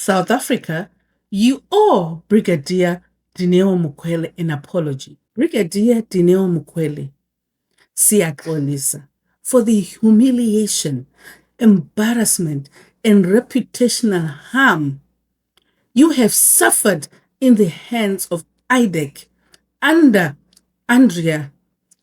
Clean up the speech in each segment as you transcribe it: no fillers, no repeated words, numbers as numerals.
South Africa, you owe Brigadier Mokwele an apology. Brigadier Mokwele, siyaxolisa for the humiliation, embarrassment, and reputational harm you have suffered in the hands of IDEC under Andrea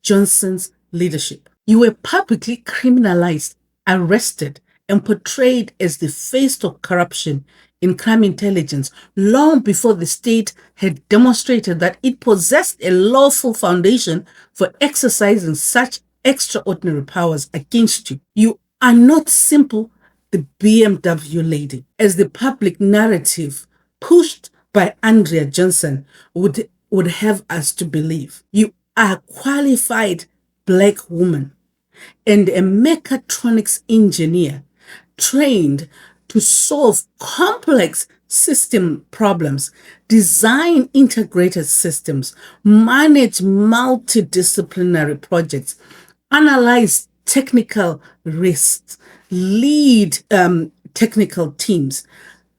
Johnson's leadership. You were publicly criminalized, arrested, and portrayed as the face of corruption in crime intelligence long before the state had demonstrated that it possessed a lawful foundation for exercising such extraordinary powers against you. You are not simple the BMW lady, as the public narrative pushed by Andrea Johnson would have us to believe. You are a qualified Black woman and a mechatronics engineer trained to solve complex system problems, design integrated systems, manage multidisciplinary projects, analyze technical risks, lead technical teams,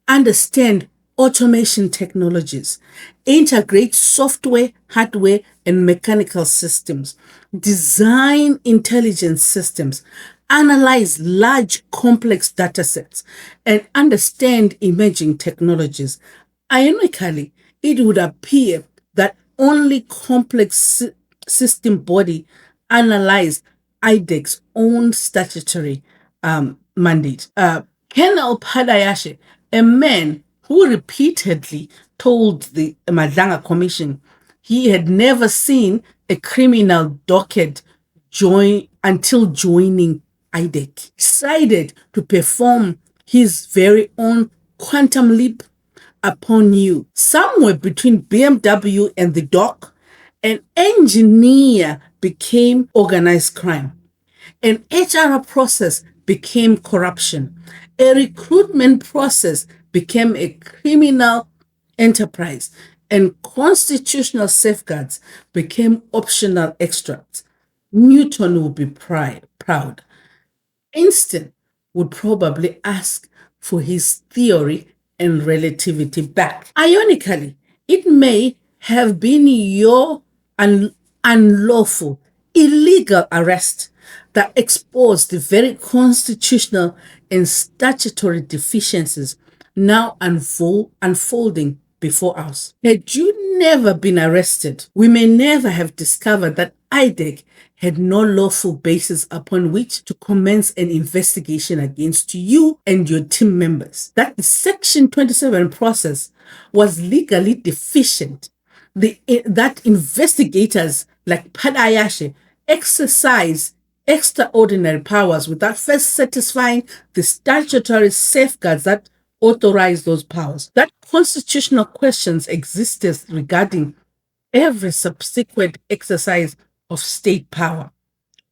understand automation technologies, integrate software, hardware, and mechanical systems, design intelligence systems, analyze large complex data sets, and understand emerging technologies. Ironically, it would appear that only complex system body analyze IDEC's own statutory mandate. Colonel Padayashe, a man who repeatedly told the Madanga Commission he had never seen a criminal docket until joining IDEC, decided to perform his very own quantum leap upon you. Somewhere between BMW and the dock, an engineer became organized crime. An HR process became corruption. A recruitment process became a criminal enterprise. And constitutional safeguards became optional extracts. Newton would be proud. Einstein would probably ask for his theory and relativity back. Ironically, it may have been your unlawful, illegal arrest that exposed the very constitutional and statutory deficiencies now unfolding before us. Had you never been arrested, we may never have discovered that IDEC had no lawful basis upon which to commence an investigation against you and your team members. That the Section 27 process was legally deficient. That investigators like Padayashe exercise extraordinary powers without first satisfying the statutory safeguards that authorize those powers. That constitutional questions existed regarding every subsequent exercise of state power.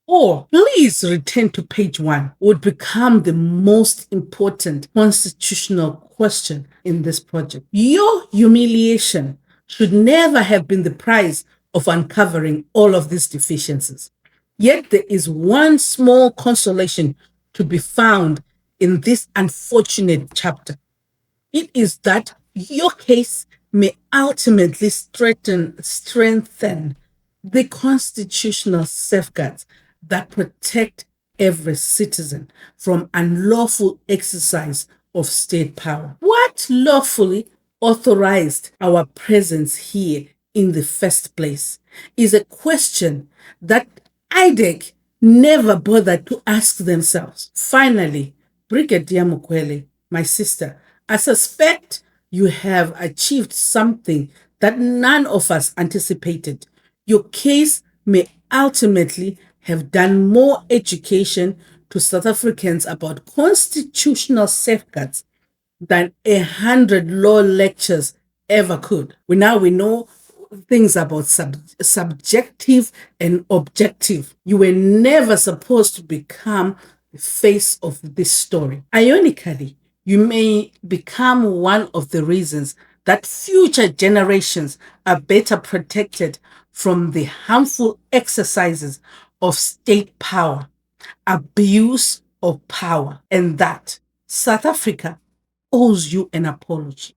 Or please return to page 1 would become the most important constitutional question in this project. Your humiliation should never have been the price of uncovering all of these deficiencies. Yet there is one small consolation to be found in this unfortunate chapter. It is that your case may ultimately strengthen the constitutional safeguards that protect every citizen from unlawful exercise of state power. What lawfully authorized our presence here in the first place is a question that IDEC never bothered to ask themselves. Finally, Brigadier Mokwele, my sister, I suspect you have achieved something that none of us anticipated. Your case may ultimately have done more education to South Africans about constitutional safeguards than 100 law lectures ever could. We know things about subjective and objective. You were never supposed to become the face of this story. Ironically, you may become one of the reasons that future generations are better protected from the harmful exercises of state power, abuse of power, and that South Africa owes you an apology.